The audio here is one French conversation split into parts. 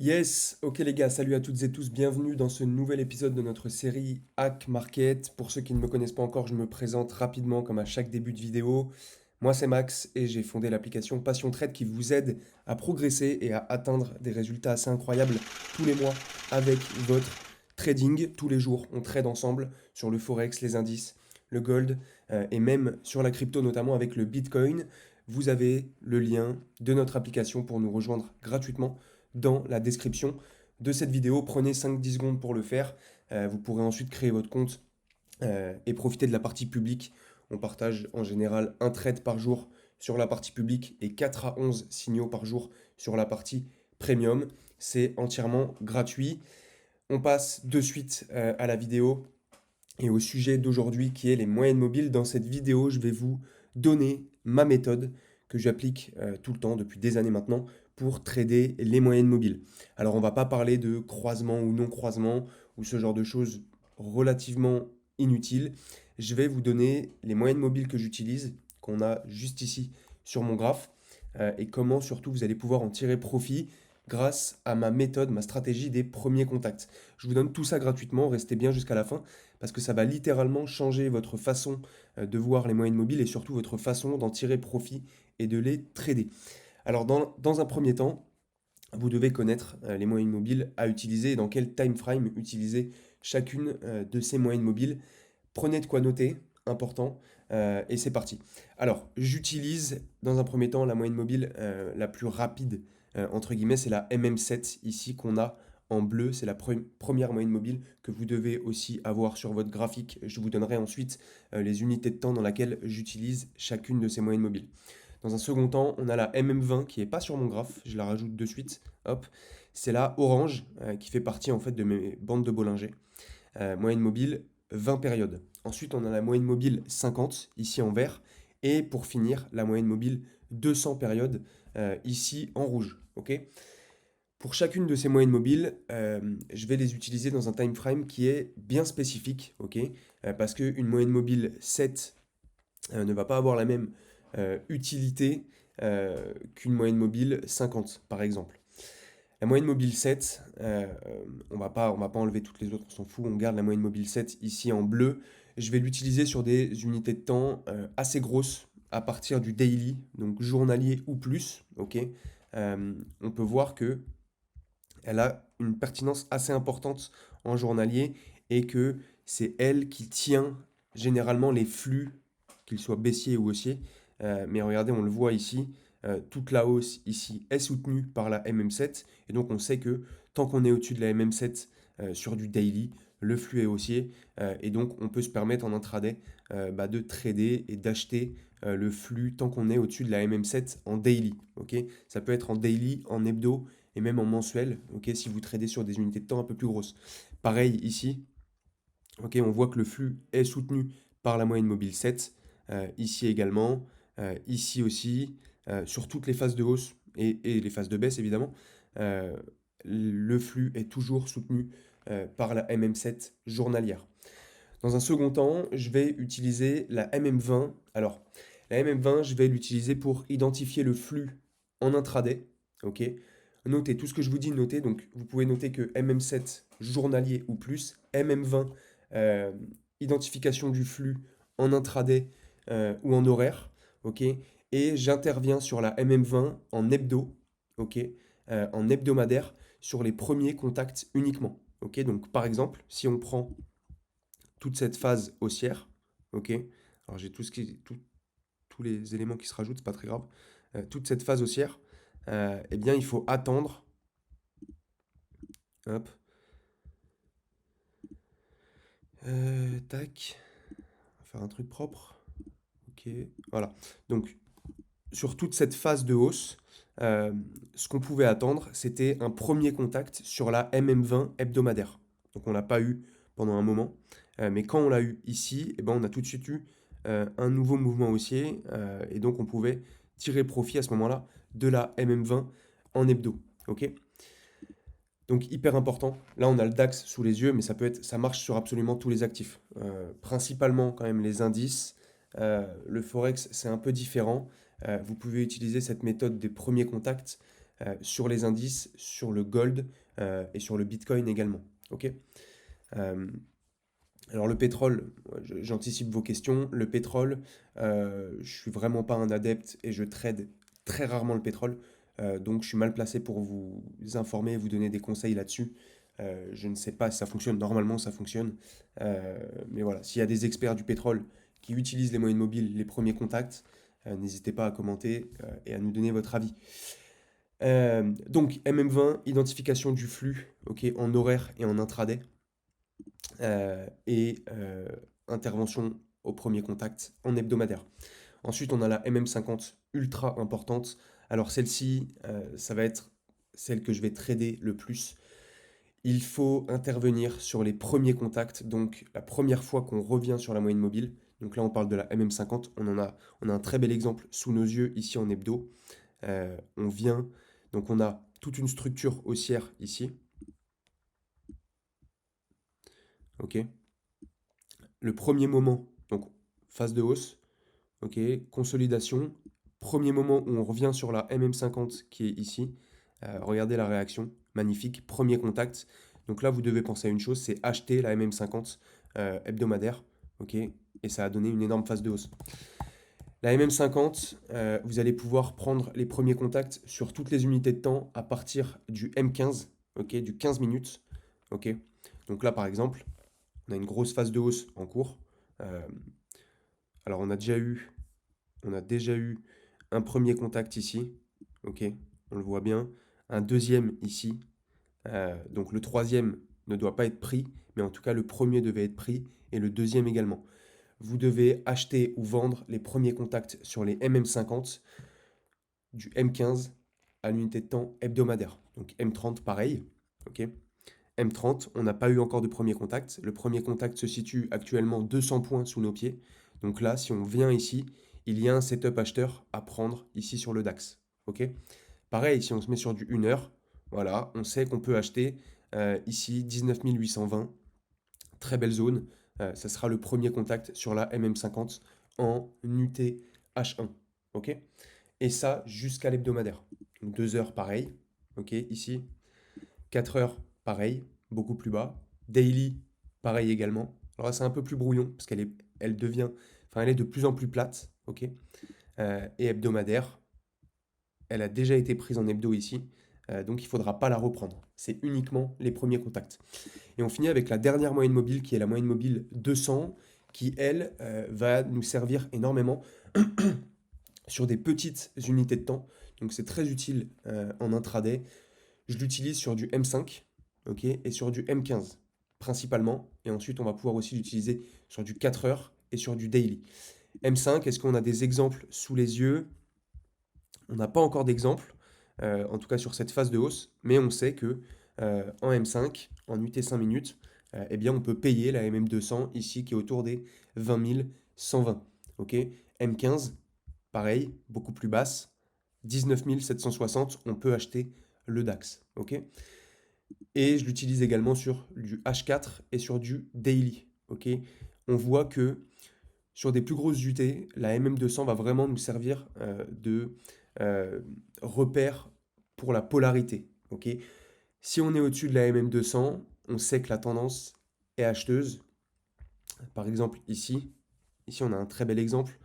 Yes, ok les gars, salut à toutes et tous, bienvenue dans ce nouvel épisode de notre série Hack Market. Pour ceux qui ne me connaissent pas encore, je me présente rapidement comme à chaque début de vidéo. Moi c'est Max et j'ai fondé l'application Passion Trade qui vous aide à progresser et à atteindre des résultats assez incroyables tous les mois avec votre trading. Tous les jours, on trade ensemble sur le Forex, les indices, le gold et même sur la crypto, notamment avec le Bitcoin. Vous avez le lien de notre application pour nous rejoindre gratuitement dans la description de cette vidéo. Prenez 5-10 secondes pour le faire. Vous pourrez ensuite créer votre compte et profiter de la partie publique. On partage en général un trade par jour sur la partie publique et 4 à 11 signaux par jour sur la partie premium. C'est entièrement gratuit. On passe de suite à la vidéo et au sujet d'aujourd'hui qui est les moyennes mobiles. Dans cette vidéo, je vais vous donner ma méthode que j'applique tout le temps depuis des années maintenant pour trader les moyennes mobiles. Alors on va pas parler de croisement ou non croisement ou ce genre de choses relativement inutiles. Je vais vous donner les moyennes mobiles que j'utilise, qu'on a juste ici sur mon graphe, et comment surtout vous allez pouvoir en tirer profit grâce à ma méthode, ma stratégie des premiers contacts. Je vous donne tout ça gratuitement, restez bien jusqu'à la fin parce que ça va littéralement changer votre façon de voir les moyennes mobiles et surtout votre façon d'en tirer profit et de les trader. Alors dans un premier temps, vous devez connaître les moyennes mobiles à utiliser et dans quel time frame utiliser chacune de ces moyennes mobiles. Prenez de quoi noter, important, et c'est parti. Alors, j'utilise dans un premier temps la moyenne mobile la plus rapide, entre guillemets, c'est la MM7 ici qu'on a en bleu. C'est la première moyenne mobile que vous devez aussi avoir sur votre graphique. Je vous donnerai ensuite les unités de temps dans lesquelles j'utilise chacune de ces moyennes mobiles. Dans un second temps, on a la MM20 qui n'est pas sur mon graphe, je la rajoute de suite. Hop, c'est la orange qui fait partie en fait de mes bandes de Bollinger. Moyenne mobile 20 périodes. Ensuite, on a la moyenne mobile 50, ici en vert. Et pour finir, la moyenne mobile 200 périodes, ici en rouge. Ok. Pour chacune de ces moyennes mobiles, je vais les utiliser dans un time frame qui est bien spécifique. Ok. Parce qu'une moyenne mobile 7 ne va pas avoir la même utilité qu'une moyenne mobile 50, par exemple. La moyenne mobile 7, on va pas enlever toutes les autres, on s'en fout, on garde la moyenne mobile 7 ici en bleu. Je vais l'utiliser sur des unités de temps assez grosses à partir du daily, donc journalier ou plus. Ok. On peut voir que elle a une pertinence assez importante en journalier et que c'est elle qui tient généralement les flux, qu'ils soient baissiers ou haussiers. Mais regardez, on le voit ici, toute la hausse ici est soutenue par la MM7 et donc on sait que tant qu'on est au-dessus de la MM7 sur du daily, le flux est haussier et donc on peut se permettre en intraday de trader et d'acheter le flux tant qu'on est au-dessus de la MM7 en daily. Ok. Ça peut être en daily, en hebdo et même en mensuel, ok, si vous tradez sur des unités de temps un peu plus grosses. Pareil ici, ok, on voit que le flux est soutenu par la moyenne mobile 7, ici également, ici aussi, sur toutes les phases de hausse et les phases de baisse évidemment, euh, le flux est toujours soutenu par la MM7 journalière. Dans un second temps, je vais utiliser la MM20. Alors, la MM20, je vais l'utiliser pour identifier le flux en intraday. Ok. Notez tout ce que je vous dis, notez. Donc, vous pouvez noter que MM7 journalier ou plus, MM20 euh, identification du flux en intraday ou en horaire. Ok. Et j'interviens sur la MM20 en hebdo. Ok. En hebdomadaire sur les premiers contacts uniquement. Ok. Donc, par exemple, si on prend toute cette phase haussière, ok. Alors j'ai tous les éléments qui se rajoutent, c'est pas très grave. Toute cette phase haussière, eh bien il faut attendre. Hop. Tac. On va faire un truc propre. Ok. Voilà. Donc sur toute cette phase de hausse, ce qu'on pouvait attendre, c'était un premier contact sur la MM20 hebdomadaire. Donc on l'a pas eu pendant un moment. Mais quand on l'a eu ici, eh ben, on a tout de suite eu un nouveau mouvement haussier. Et donc on pouvait tirer profit à ce moment-là de la MM20 en hebdo. Ok. Donc hyper important. Là, on a le DAX sous les yeux, mais ça marche sur absolument tous les actifs. Principalement quand même les indices. Le forex, c'est un peu différent. Vous pouvez utiliser cette méthode des premiers contacts sur les indices, sur le gold et sur le Bitcoin également. Ok. Euh, alors le pétrole, ouais, j'anticipe vos questions. Le pétrole, je suis vraiment pas un adepte et je trade très rarement le pétrole. Donc je suis mal placé pour vous informer et vous donner des conseils là-dessus. Je ne sais pas si ça fonctionne. Normalement, ça fonctionne. Mais voilà, s'il y a des experts du pétrole qui utilisent les moyennes mobiles, les premiers contacts, n'hésitez pas à commenter et à nous donner votre avis. Donc MM20, identification du flux, ok, en horaire et en intraday et intervention au premier contact en hebdomadaire. Ensuite, on a la MM50 ultra importante. Alors celle-ci, ça va être celle que je vais trader le plus. Il faut intervenir sur les premiers contacts, donc la première fois qu'on revient sur la moyenne mobile. Donc là, on parle de la MM50. On a un très bel exemple sous nos yeux ici en hebdo. On vient, donc on a toute une structure haussière ici. Ok. Le premier moment, donc phase de hausse, ok, consolidation. Premier moment où on revient sur la MM50 qui est ici. Regardez la réaction, magnifique. Premier contact. Donc là, vous devez penser à une chose, c'est acheter la MM50 hebdomadaire, ok, et ça a donné une énorme phase de hausse. La MM50, vous allez pouvoir prendre les premiers contacts sur toutes les unités de temps à partir du M15, ok, du 15 minutes, ok. Donc là, par exemple, on a une grosse phase de hausse en cours. Euh, alors on a déjà eu un premier contact ici, ok, on le voit bien. Un deuxième ici. Donc le troisième ne doit pas être pris, mais en tout cas le premier devait être pris et le deuxième également. Vous devez acheter ou vendre les premiers contacts sur les MM50 du M15 à l'unité de temps hebdomadaire. Donc M30 pareil, ok. M30, on n'a pas eu encore de premier contact. Le premier contact se situe actuellement 200 points sous nos pieds. Donc là, si on vient ici, il y a un setup acheteur à prendre ici sur le DAX. Ok. Pareil, si on se met sur du 1 heure, voilà, on sait qu'on peut acheter ici 19 820. Très belle zone. Ça sera le premier contact sur la MM50 en UT H1. Ok. Et ça jusqu'à l'hebdomadaire. 2 heures, pareil. Ok, ici. 4 heures, pareil, beaucoup plus bas. Daily, pareil également. Alors là, c'est un peu plus brouillon parce elle est de plus en plus plate, ok. Et hebdomadaire, elle a déjà été prise en hebdo ici, donc il ne faudra pas la reprendre. C'est uniquement les premiers contacts. Et on finit avec la dernière moyenne mobile qui est la moyenne mobile 200, qui elle va nous servir énormément sur des petites unités de temps. Donc c'est très utile en intraday. Je l'utilise sur du M5, ok, et sur du M15 principalement. Et ensuite, on va pouvoir aussi l'utiliser sur du 4 heures et sur du daily. M5, est-ce qu'on a des exemples sous les yeux? On n'a pas encore d'exemple, en tout cas sur cette phase de hausse, mais on sait que en M5, en UT 5 minutes, eh bien on peut payer la MM200 ici qui est autour des 20 120. Ok. M15, pareil, beaucoup plus basse, 19 760, on peut acheter le DAX. Ok. Et je l'utilise également sur du H4 et sur du daily. Ok. On voit que sur des plus grosses UT, la MM200 va vraiment nous servir de euh, repère pour la polarité. Ok. Si on est au-dessus de la MM200, on sait que la tendance est acheteuse. Par exemple, ici on a un très bel exemple.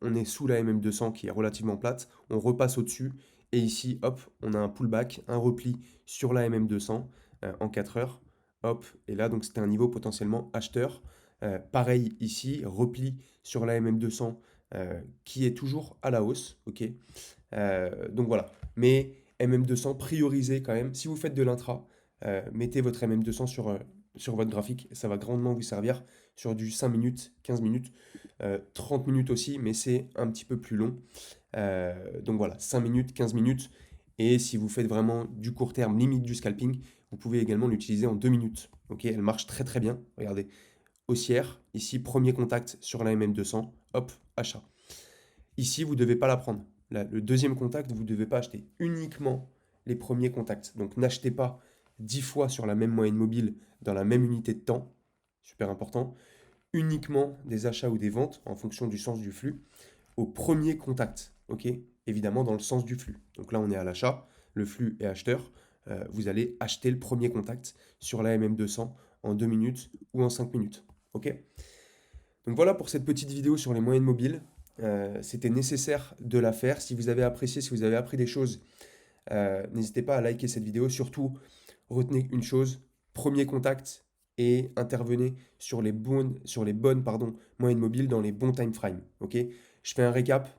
On est sous la MM200 qui est relativement plate. On repasse au-dessus. Et ici, hop, on a un pullback, un repli sur la MM200 en 4 heures. Hop, et là, donc c'était un niveau potentiellement acheteur. Pareil ici, repli sur la MM200 qui est toujours à la hausse. Ok. Donc voilà. Mais MM200, priorisez quand même. Si vous faites de l'intra, mettez votre MM200 sur votre graphique. Ça va grandement vous servir sur du 5 minutes, 15 minutes, 30 minutes aussi, mais c'est un petit peu plus long. Donc voilà, 5 minutes, 15 minutes. Et si vous faites vraiment du court terme, limite du scalping, vous pouvez également l'utiliser en 2 minutes. Ok, elle marche très très bien. Regardez, haussière, ici, premier contact sur la MM200, hop, achat. Ici, vous ne devez pas la prendre. Là, le deuxième contact, vous ne devez pas acheter uniquement les premiers contacts. Donc n'achetez pas 10 fois sur la même moyenne mobile dans la même unité de temps, super important, uniquement des achats ou des ventes en fonction du sens du flux au premier contact, ok. Évidemment dans le sens du flux. Donc là, on est à l'achat, le flux est acheteur, vous allez acheter le premier contact sur la MM200 en 2 minutes ou en 5 minutes. Ok? Donc voilà pour cette petite vidéo sur les moyennes mobiles. C'était nécessaire de la faire. Si vous avez apprécié, si vous avez appris des choses, n'hésitez pas à liker cette vidéo. Surtout, retenez une chose, premier contact et intervenez sur les bonnes moyennes mobiles dans les bons time frames. Ok? Je fais un récap.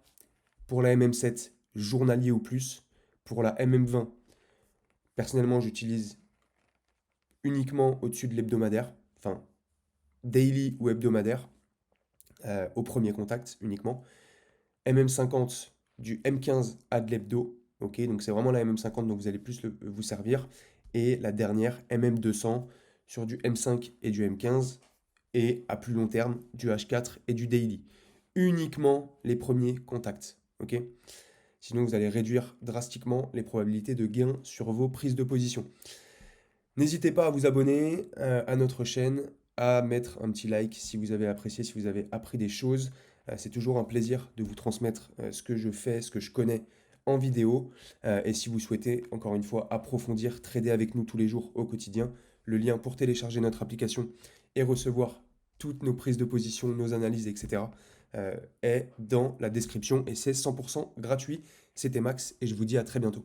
Pour la MM7, journalier ou plus. Pour la MM20, personnellement, j'utilise uniquement au-dessus de l'hebdomadaire, enfin daily ou hebdomadaire, au premier contact uniquement. MM50 du M15 à de l'hebdo, ok, donc c'est vraiment la MM50 dont vous allez plus vous servir. Et la dernière, MM200 sur du M5 et du M15, et à plus long terme, du H4 et du daily. Uniquement les premiers contacts, ok. Sinon, vous allez réduire drastiquement les probabilités de gain sur vos prises de position. N'hésitez pas à vous abonner à notre chaîne, à mettre un petit like si vous avez apprécié, si vous avez appris des choses. C'est toujours un plaisir de vous transmettre ce que je fais, ce que je connais en vidéo. Et si vous souhaitez, encore une fois, approfondir, trader avec nous tous les jours au quotidien, le lien pour télécharger notre application et recevoir toutes nos prises de position, nos analyses, etc. Est dans la description et c'est 100% gratuit. C'était Max et je vous dis à très bientôt.